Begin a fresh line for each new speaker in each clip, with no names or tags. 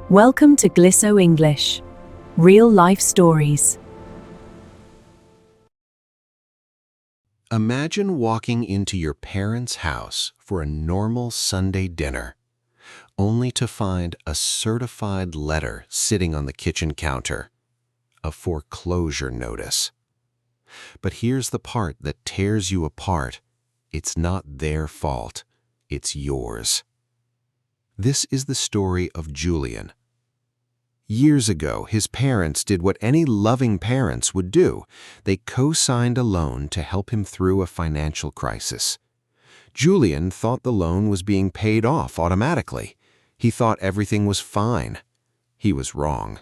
Welcome to Glisso English. Real life stories.
Imagine walking into your parents' house for a normal Sunday dinner, only to find a certified letter sitting on the kitchen counter, a foreclosure notice. But here's the part that tears you apart. It's not their fault, it's yours. This is the story of Julian. Years ago, his parents did what any loving parents would do. They co-signed a loan to help him through a financial crisis. Julian thought the loan was being paid off automatically. He thought everything was fine. He was wrong.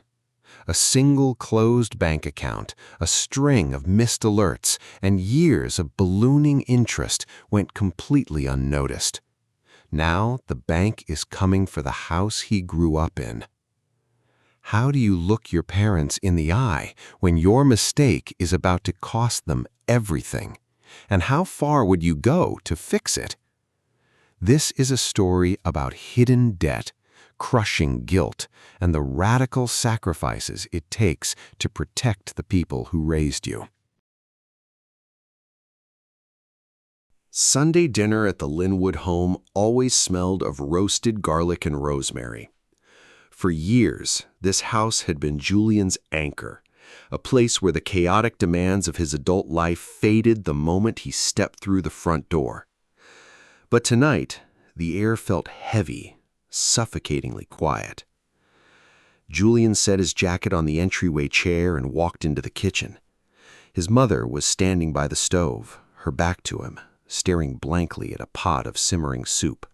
A single closed bank account, a string of missed alerts, and years of ballooning interest went completely unnoticed. Now the bank is coming for the house he grew up in. How do you look your parents in the eye when your mistake is about to cost them everything? And how far would you go to fix it? This is a story about hidden debt, crushing guilt, and the radical sacrifices it takes to protect the people who raised you. Sunday dinner at the Linwood home always smelled of roasted garlic and rosemary. For years, this house had been Julian's anchor, a place where the chaotic demands of his adult life faded the moment he stepped through the front door. But tonight, the air felt heavy, suffocatingly quiet. Julian set his jacket on the entryway chair and walked into the kitchen. His mother was standing by the stove, her back to him, staring blankly at a pot of simmering soup.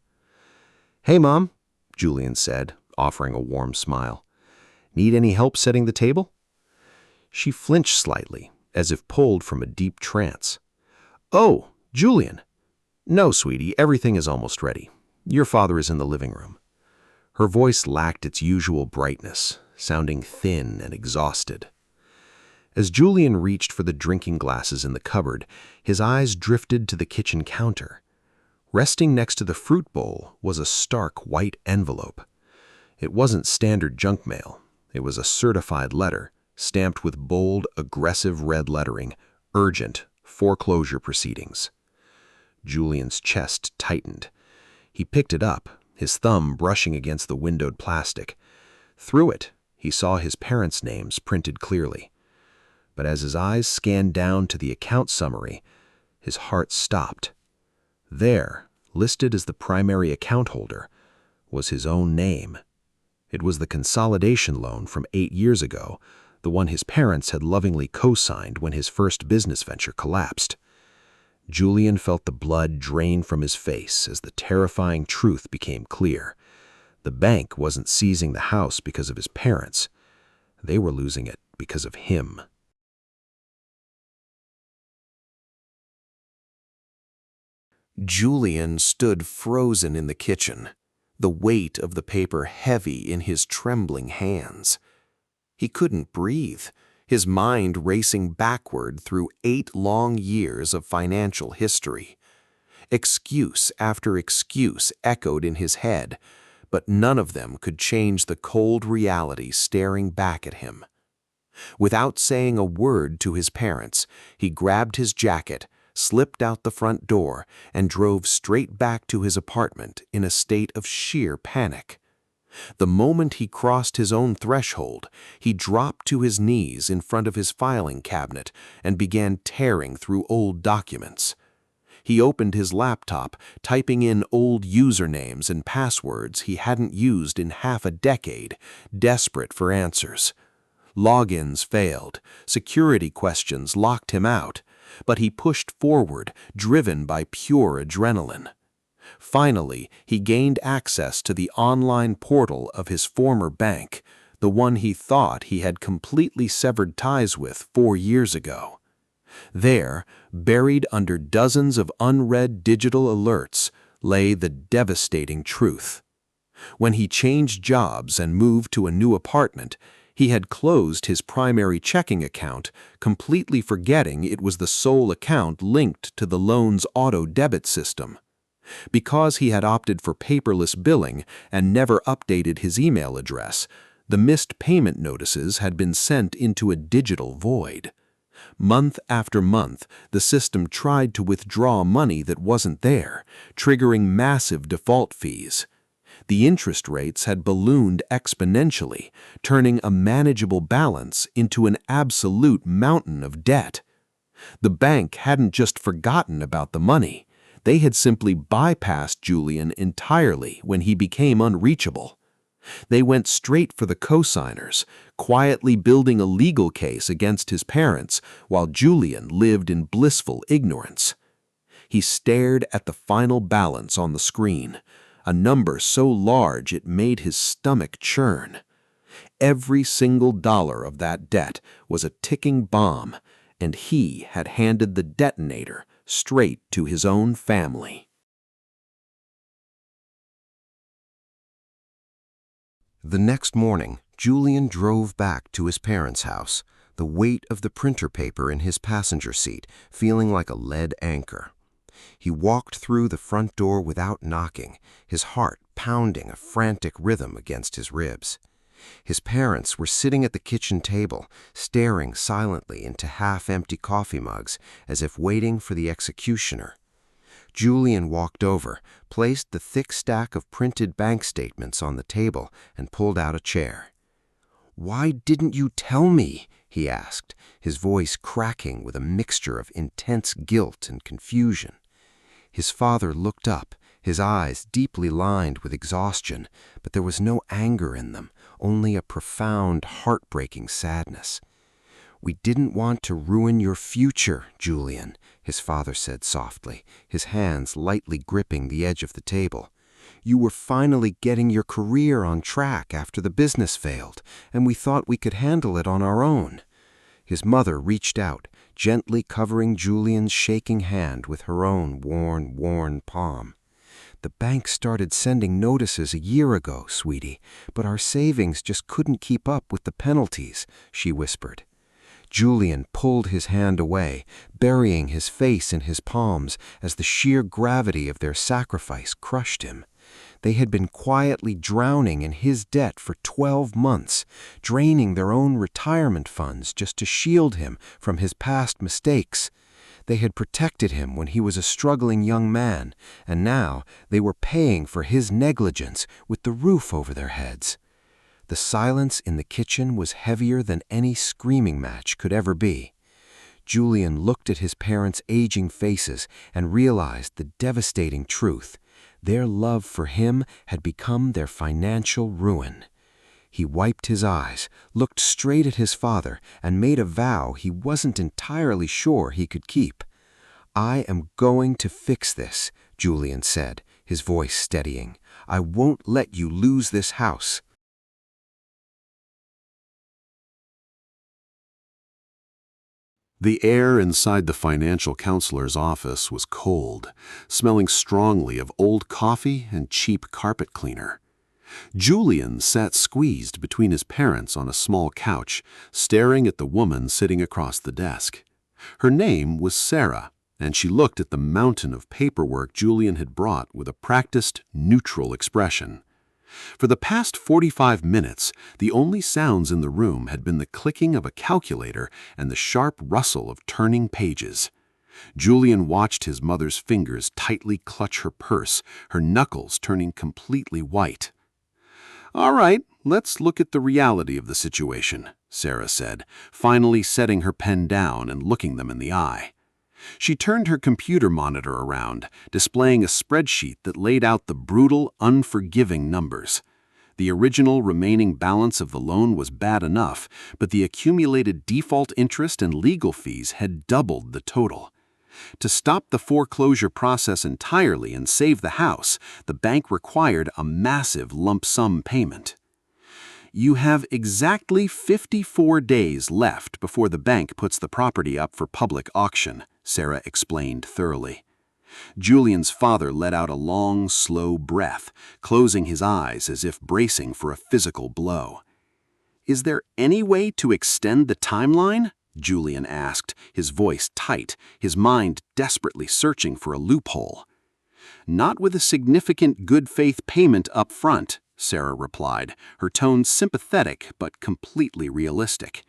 "Hey, Mom," Julian said, offering a warm smile. "Need any help setting the table?" She flinched slightly, as if pulled from a deep trance. "Oh, Julian." "No, sweetie, everything is almost ready. Your father is in the living room." Her voice lacked its usual brightness, sounding thin and exhausted. As Julian reached for the drinking glasses in the cupboard, his eyes drifted to the kitchen counter. Resting next to the fruit bowl was a stark white envelope. It wasn't standard junk mail. It was a certified letter, stamped with bold, aggressive red lettering, "Urgent, foreclosure proceedings." Julian's chest tightened. He picked it up, his thumb brushing against the windowed plastic. Through it, he saw his parents' names printed clearly. But as his eyes scanned down to the account summary, his heart stopped. There, listed as the primary account holder, was his own name. It was the consolidation loan from 8 years ago, the one his parents had lovingly co-signed when his first business venture collapsed. Julian felt the blood drain from his face as the terrifying truth became clear. The bank wasn't seizing the house because of his parents. They were losing it because of him. Julian stood frozen in the kitchen, the weight of the paper heavy in his trembling hands. He couldn't breathe, his mind racing backward through 8 long years of financial history. Excuse after excuse echoed in his head, but none of them could change the cold reality staring back at him. Without saying a word to his parents, he grabbed his jacket, slipped out the front door, and drove straight back to his apartment in a state of sheer panic. The moment he crossed his own threshold, he dropped to his knees in front of his filing cabinet and began tearing through old documents. He opened his laptop, typing in old usernames and passwords he hadn't used in half a decade, desperate for answers. Logins failed, security questions locked him out, but he pushed forward, driven by pure adrenaline. Finally, he gained access to the online portal of his former bank, the one he thought he had completely severed ties with 4 years ago. There, buried under dozens of unread digital alerts, lay the devastating truth. When he changed jobs and moved to a new apartment, he had closed his primary checking account, completely forgetting it was the sole account linked to the loan's auto-debit system. Because he had opted for paperless billing and never updated his email address, the missed payment notices had been sent into a digital void. Month after month, the system tried to withdraw money that wasn't there, triggering massive default fees. The interest rates had ballooned exponentially, turning a manageable balance into an absolute mountain of debt. The bank hadn't just forgotten about the money. They had simply bypassed Julian entirely when he became unreachable. They went straight for the cosigners, quietly building a legal case against his parents while Julian lived in blissful ignorance. He stared at the final balance on the screen, a number so large it made his stomach churn. Every single dollar of that debt was a ticking bomb, and he had handed the detonator straight to his own family. The next morning, Julian drove back to his parents' house, the weight of the printer paper in his passenger seat feeling like a lead anchor. He walked through the front door without knocking, his heart pounding a frantic rhythm against his ribs. His parents were sitting at the kitchen table, staring silently into half-empty coffee mugs as if waiting for the executioner. Julian walked over, placed the thick stack of printed bank statements on the table, and pulled out a chair. "Why didn't you tell me?" he asked, his voice cracking with a mixture of intense guilt and confusion. His father looked up, his eyes deeply lined with exhaustion, but there was no anger in them, only a profound, heartbreaking sadness. "We didn't want to ruin your future, Julian," his father said softly, his hands lightly gripping the edge of the table. "You were finally getting your career on track after the business failed, and we thought we could handle it on our own." His mother reached out, gently covering Julian's shaking hand with her own worn palm. "The bank started sending notices a year ago, sweetie, but our savings just couldn't keep up with the penalties," she whispered. Julian pulled his hand away, burying his face in his palms as the sheer gravity of their sacrifice crushed him. They had been quietly drowning in his debt for 12 months, draining their own retirement funds just to shield him from his past mistakes. They had protected him when he was a struggling young man, and now they were paying for his negligence with the roof over their heads. The silence in the kitchen was heavier than any screaming match could ever be. Julian looked at his parents' aging faces and realized the devastating truth. Their love for him had become their financial ruin. He wiped his eyes, looked straight at his father, and made a vow he wasn't entirely sure he could keep. "I am going to fix this," Julian said, his voice steadying. "I won't let you lose this house." The air inside the financial counselor's office was cold, smelling strongly of old coffee and cheap carpet cleaner. Julian sat squeezed between his parents on a small couch, staring at the woman sitting across the desk. Her name was Sarah, and she looked at the mountain of paperwork Julian had brought with a practiced, neutral expression. For the past 45 minutes, the only sounds in the room had been the clicking of a calculator and the sharp rustle of turning pages. Julian watched his mother's fingers tightly clutch her purse, her knuckles turning completely white. "All right, let's look at the reality of the situation," Sarah said, finally setting her pen down and looking them in the eye. She turned her computer monitor around, displaying a spreadsheet that laid out the brutal, unforgiving numbers. The original remaining balance of the loan was bad enough, but the accumulated default interest and legal fees had doubled the total. To stop the foreclosure process entirely and save the house, the bank required a massive lump sum payment. "You have exactly 54 days left before the bank puts the property up for public auction," Sarah explained thoroughly. Julian's father let out a long, slow breath, closing his eyes as if bracing for a physical blow. "Is there any way to extend the timeline?" Julian asked, his voice tight, his mind desperately searching for a loophole.
"Not with a significant good faith payment up front," Sarah replied, her tone sympathetic but completely realistic.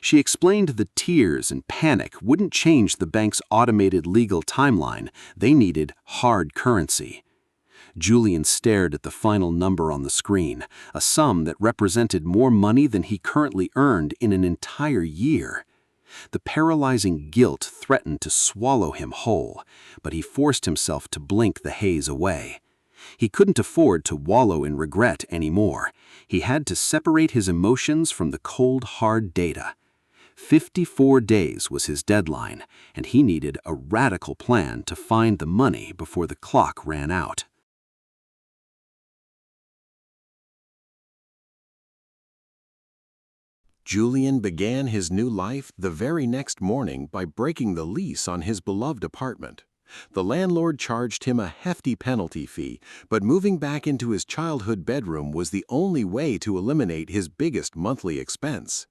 She explained the tears and panic wouldn't change the bank's automated legal timeline. They needed hard currency. Julian stared at the final number on the screen, a sum that represented more money than he currently earned in an entire year. The paralyzing guilt threatened to swallow him whole, but he forced himself to blink the haze away. He couldn't afford to wallow in regret anymore. He had to separate his emotions from the cold, hard data. 54 days was his deadline, and he needed a radical plan to find the money before the clock ran out.
Julian began his new life the very next morning by breaking the lease on his beloved apartment. The landlord charged him a hefty penalty fee, but moving back into his childhood bedroom was the only way to eliminate his biggest monthly expense.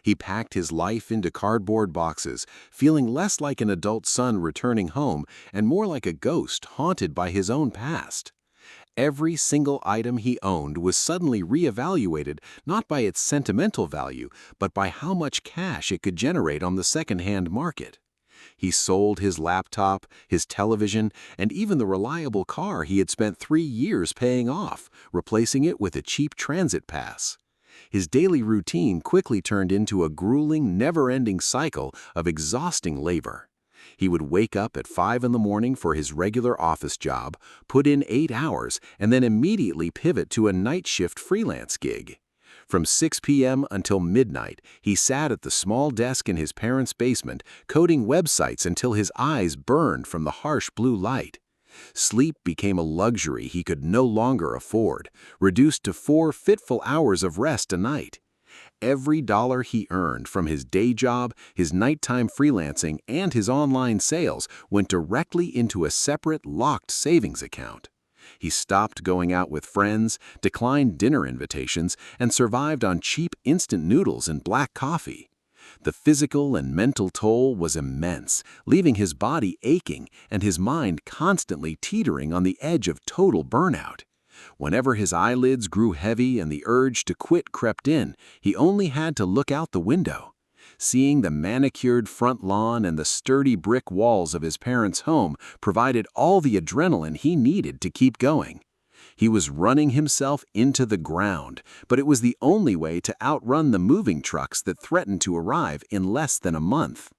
He packed his life into cardboard boxes, feeling less like an adult son returning home and more like a ghost haunted by his own past. Every single item he owned was suddenly reevaluated not by its sentimental value, but by how much cash it could generate on the second-hand market. He sold his laptop, his television, and even the reliable car he had spent 3 years paying off, replacing it with a cheap transit pass. His daily routine quickly turned into a grueling, never-ending cycle of exhausting labor. He would wake up at 5 in the morning for his regular office job, put in 8 hours, and then immediately pivot to a night shift freelance gig. From 6 p.m. until midnight, he sat at the small desk in his parents' basement, coding websites until his eyes burned from the harsh blue light. Sleep became a luxury he could no longer afford, reduced to 4 fitful hours of rest a night. Every dollar he earned from his day job, his nighttime freelancing, and his online sales went directly into a separate, locked savings account. He stopped going out with friends, declined dinner invitations, and survived on cheap instant noodles and black coffee. The physical and mental toll was immense, leaving his body aching and his mind constantly teetering on the edge of total burnout. Whenever his eyelids grew heavy and the urge to quit crept in, he only had to look out the window. Seeing the manicured front lawn and the sturdy brick walls of his parents' home provided all the adrenaline he needed to keep going. He was running himself into the ground, but it was the only way to outrun the moving trucks that threatened to arrive in less than a month.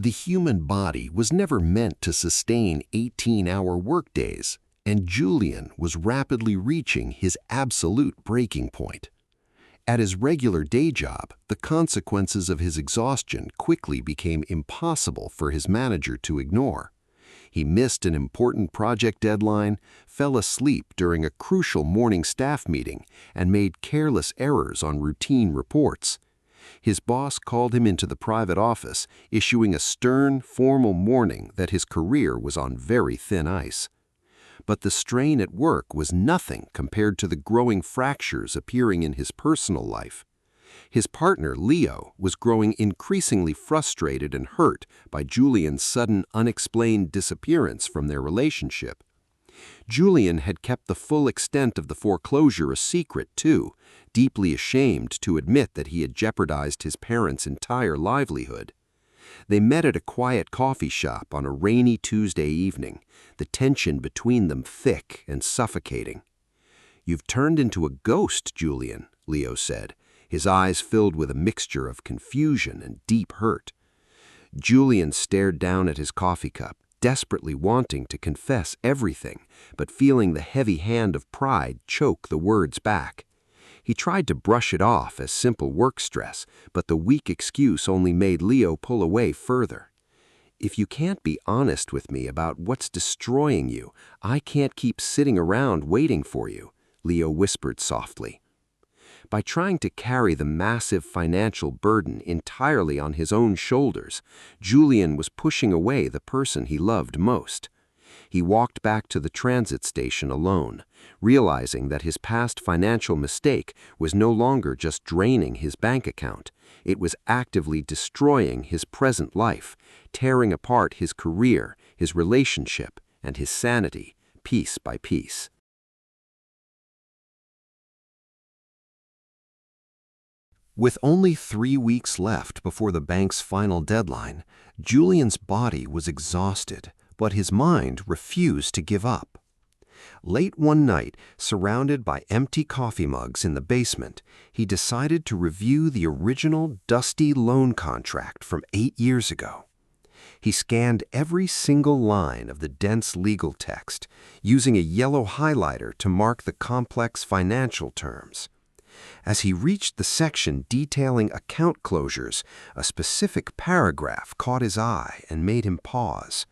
The human body was never meant to sustain 18-hour workdays, and Julian was rapidly reaching his absolute breaking point. At his regular day job, the consequences of his exhaustion quickly became impossible for his manager to ignore. He missed an important project deadline, fell asleep during a crucial morning staff meeting, and made careless errors on routine reports. His boss called him into the private office, issuing a stern, formal warning that his career was on very thin ice. But the strain at work was nothing compared to the growing fractures appearing in his personal life. His partner, Leo, was growing increasingly frustrated and hurt by Julian's sudden, unexplained disappearance from their relationship. Julian had kept the full extent of the foreclosure a secret, too, deeply ashamed to admit that he had jeopardized his parents' entire livelihood. They met at a quiet coffee shop on a rainy Tuesday evening, the tension between them thick and suffocating. "You've turned into a ghost, Julian," Leo said, his eyes filled with a mixture of confusion and deep hurt. Julian stared down at his coffee cup, desperately wanting to confess everything, but feeling the heavy hand of pride choke the words back. He tried to brush it off as simple work stress, but the weak excuse only made Leo pull away further. "If you can't be honest with me about what's destroying you, I can't keep sitting around waiting for you," Leo whispered softly. By trying to carry the massive financial burden entirely on his own shoulders, Julian was pushing away the person he loved most.
He walked back to the transit station alone, realizing that his past financial mistake was no longer just draining his bank account. It was actively destroying his present life, tearing apart his career, his relationship, and his sanity, piece by piece. With only 3 weeks left before the bank's final deadline, Julian's body was exhausted, but his mind refused to give up. Late one night, surrounded by empty coffee mugs in the basement, he decided to review the original dusty loan contract from 8 years ago. He scanned every single line of the dense legal text, using a yellow highlighter to mark the complex financial terms. As he reached the section detailing account closures, a specific paragraph caught his eye and made him pause.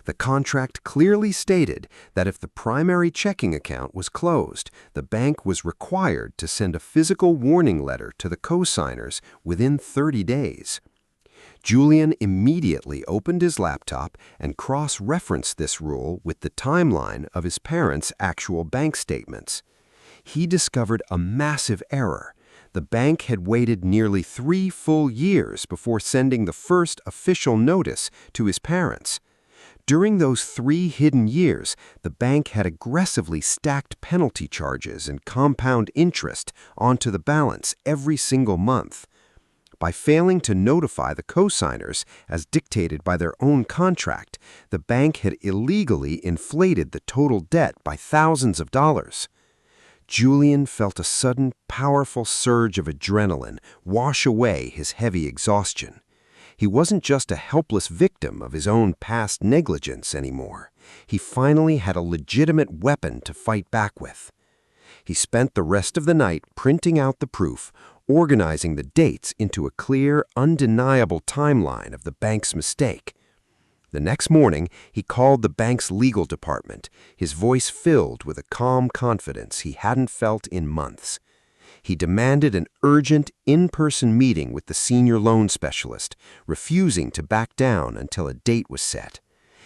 The contract clearly stated that if the primary checking account was closed, the bank was required to send a physical warning letter to the co-signers within 30 days. Julian immediately opened his laptop and cross-referenced this rule with the timeline of his parents' actual bank statements. He discovered a massive error. The bank had waited nearly 3 full years before sending the first official notice to his parents. During those 3 hidden years, the bank had aggressively stacked penalty charges and compound interest onto the balance every single month. By failing to notify the co-signers, as dictated by their own contract, the bank had illegally inflated the total debt by thousands of dollars. Julian felt a sudden, powerful surge of adrenaline wash away his heavy exhaustion. He wasn't just a helpless victim of his own past negligence anymore. He finally had a legitimate weapon to fight back with. He spent the rest of the night printing out the proof, organizing the dates into a clear, undeniable timeline of the bank's mistake. The next morning, he called the bank's legal department, his voice filled with a calm confidence he hadn't felt in months. He demanded an urgent, in-person meeting with the senior loan specialist, refusing to back down until a date was set.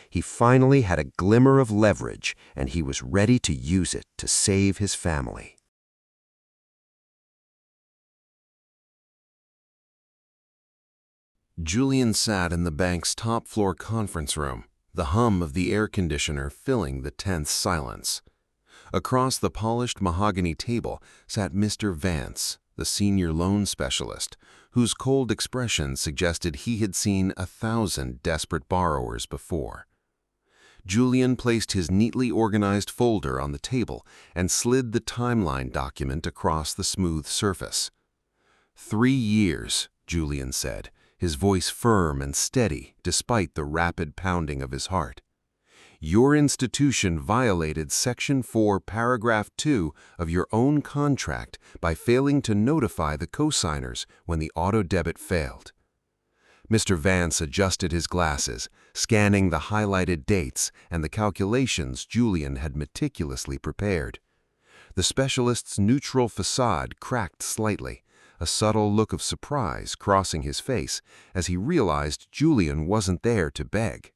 He finally had a glimmer of leverage, and he was ready to use it to save his family.
Julian sat in the bank's top-floor conference room, the hum of the air conditioner filling the tense silence. Across the polished mahogany table sat Mr. Vance, the senior loan specialist, whose cold expression suggested he had seen 1,000 desperate borrowers before. Julian placed his neatly organized folder on the table and slid the timeline document across the smooth surface. 3 years, Julian said, his voice firm and steady despite the rapid pounding of his heart. Your institution violated Section 4, Paragraph 2 of your own contract by failing to notify the co-signers when the auto-debit failed. Mr. Vance adjusted his glasses, scanning the highlighted dates and the calculations Julian had meticulously prepared. The specialist's neutral facade cracked slightly, a subtle look of surprise crossing his face as he realized Julian wasn't there to beg.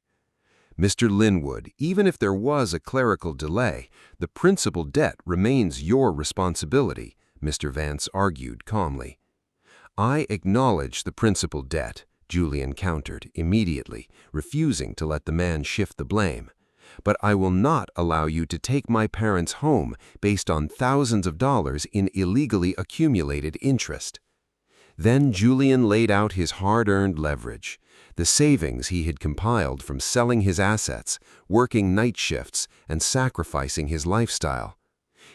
Mr. Linwood, even if there was a clerical delay, the principal debt remains your responsibility, Mr. Vance argued calmly. I acknowledge the principal debt, Julian countered immediately, refusing to let the man shift the blame. But I will not allow you to take my parents' home based on thousands of dollars in illegally accumulated interest. Then Julian laid out his hard-earned leverage, the savings he had compiled from selling his assets, working night shifts, and sacrificing his lifestyle.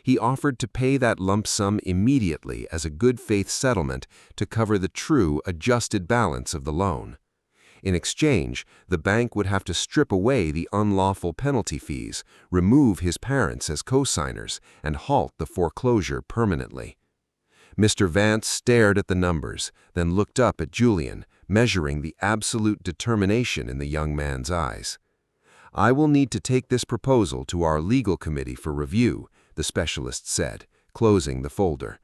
He offered to pay that lump sum immediately as a good-faith settlement to cover the true adjusted balance of the loan. In exchange, the bank would have to strip away the unlawful penalty fees, remove his parents as co-signers, and halt the foreclosure permanently. Mr. Vance stared at the numbers, then looked up at Julian, measuring the absolute determination in the young man's eyes. I will need to take this proposal to our legal committee for review, the specialist said, closing the folder.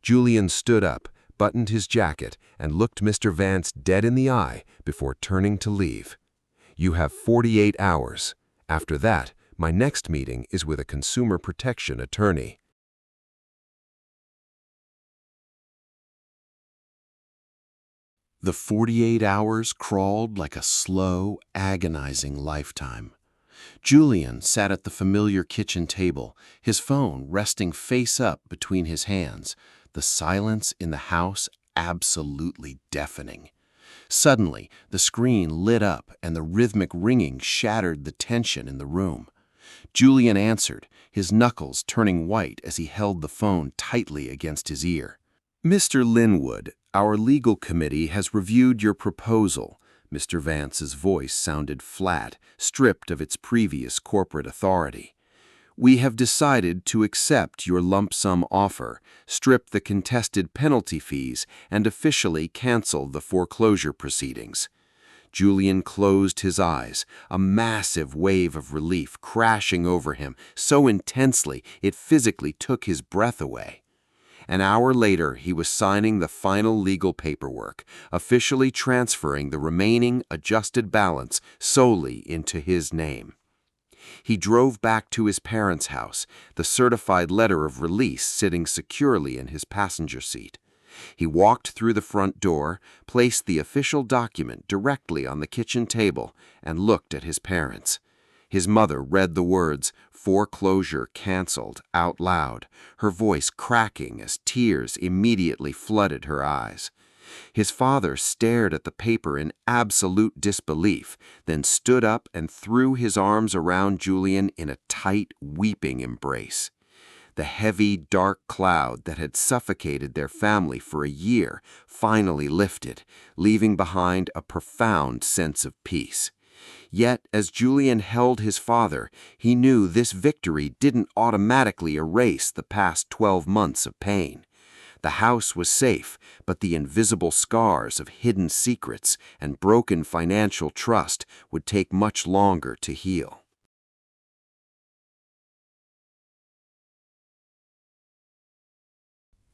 Julian stood up, buttoned his jacket, and looked Mr. Vance dead in the eye before turning to leave. You have 48 hours.
After that, my next meeting is with a consumer protection attorney. The 48 hours crawled like a slow, agonizing lifetime. Julian sat at the familiar kitchen table, his phone resting face up between his hands, the silence in the house absolutely deafening. Suddenly, the screen lit up and the rhythmic ringing shattered the tension in the room. Julian answered, his knuckles turning white as he held the phone tightly against his ear. "Mr. Linwood, our legal committee has reviewed your proposal." Mr. Vance's voice sounded flat, stripped of its previous corporate authority. "We have decided to accept your lump sum offer, strip the contested penalty fees, and officially cancel the foreclosure proceedings." Julian closed his eyes, a massive wave of relief crashing over him so intensely it physically took his breath away. An hour later, he was signing the final legal paperwork, officially transferring the remaining adjusted balance solely into his name. He drove back to his parents' house, the certified letter of release sitting securely in his passenger seat. He walked through the front door, placed the official document directly on the kitchen table, and looked at his parents. His mother read the words, "Foreclosure canceled," out loud, her voice cracking as tears immediately flooded her eyes. His father stared at the paper in absolute disbelief, then stood up and threw his arms around Julian in a tight, weeping embrace. The heavy, dark cloud that had suffocated their family for a year finally lifted, leaving behind a profound sense of peace. Yet, as Julian held his father, he knew this victory didn't automatically erase the past 12 months of pain. The house was safe, but the invisible scars of hidden secrets and broken financial trust would take much longer to heal.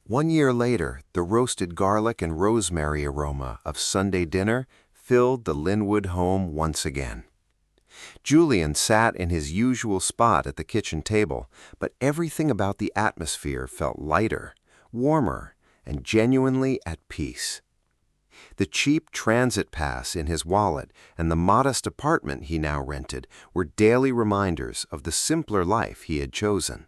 One year later, the roasted garlic and rosemary aroma of Sunday dinner filled the Linwood home once again. Julian sat in his usual spot at the kitchen table, but everything about the atmosphere felt lighter, warmer, and genuinely at peace. The cheap transit pass in his wallet and the modest apartment he now rented were daily reminders of the simpler life he had chosen.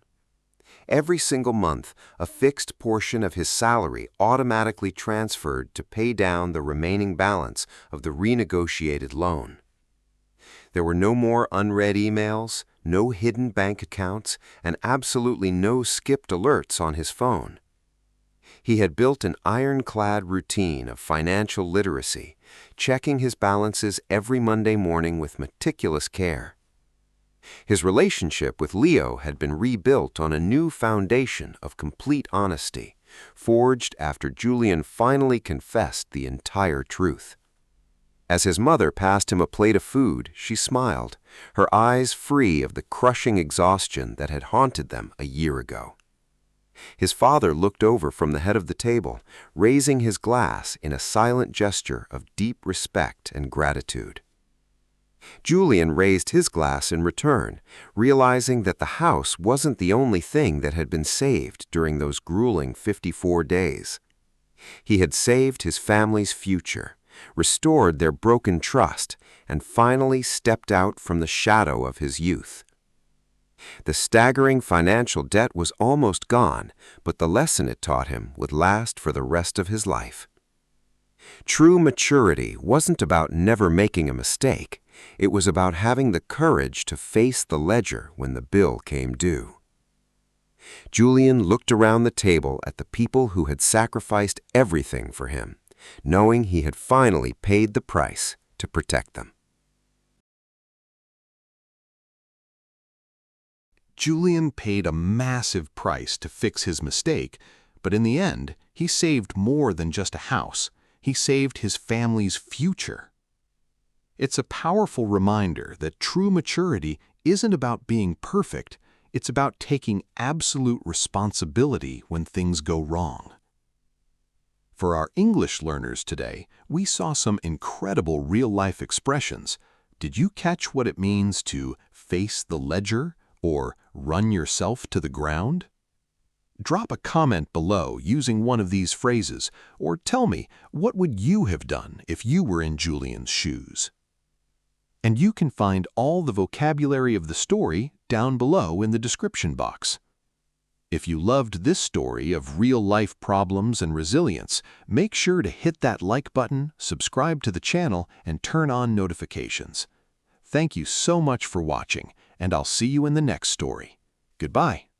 Every single month, a fixed portion of his salary automatically transferred to pay down the remaining balance of the renegotiated loan. There were no more unread emails, no hidden bank accounts, and absolutely no skipped alerts on his phone. He had built an ironclad routine of financial literacy, checking his balances every Monday morning with meticulous care. His relationship with Leo had been rebuilt on a new foundation of complete honesty, forged after Julian finally confessed the entire truth. As his mother passed him a plate of food, she smiled, her eyes free of the crushing exhaustion that had haunted them a year ago. His father looked over from the head of the table, raising his glass in a silent gesture of deep respect and gratitude. Julian raised his glass in return, realizing that the house wasn't the only thing that had been saved during those grueling 54 days. He had saved his family's future, restored their broken trust, and finally stepped out from the shadow of his youth. The staggering financial debt was almost gone, but the lesson it taught him would last for the rest of his life. True maturity wasn't about never making a mistake. It was about having the courage to face the ledger when the bill came due. Julian looked around the table at the people who had sacrificed everything for him, knowing he had finally paid the price to protect them.
Julian paid a massive price to fix his mistake, but in the end, he saved more than just a house. He saved his family's future. It's a powerful reminder that true maturity isn't about being perfect, it's about taking absolute responsibility when things go wrong. For our English learners today, we saw some incredible real-life expressions, Did you catch what it means to face the ledger or run yourself to the ground? Drop a comment below using one of these phrases, or tell me, what would you have done if you were in Julian's shoes? And you can find all the vocabulary of the story down below in the description box. If you loved this story of real-life problems and resilience, make sure to hit that like button, subscribe to the channel, and turn on notifications. Thank you so much for watching, and I'll see you in the next story. Goodbye.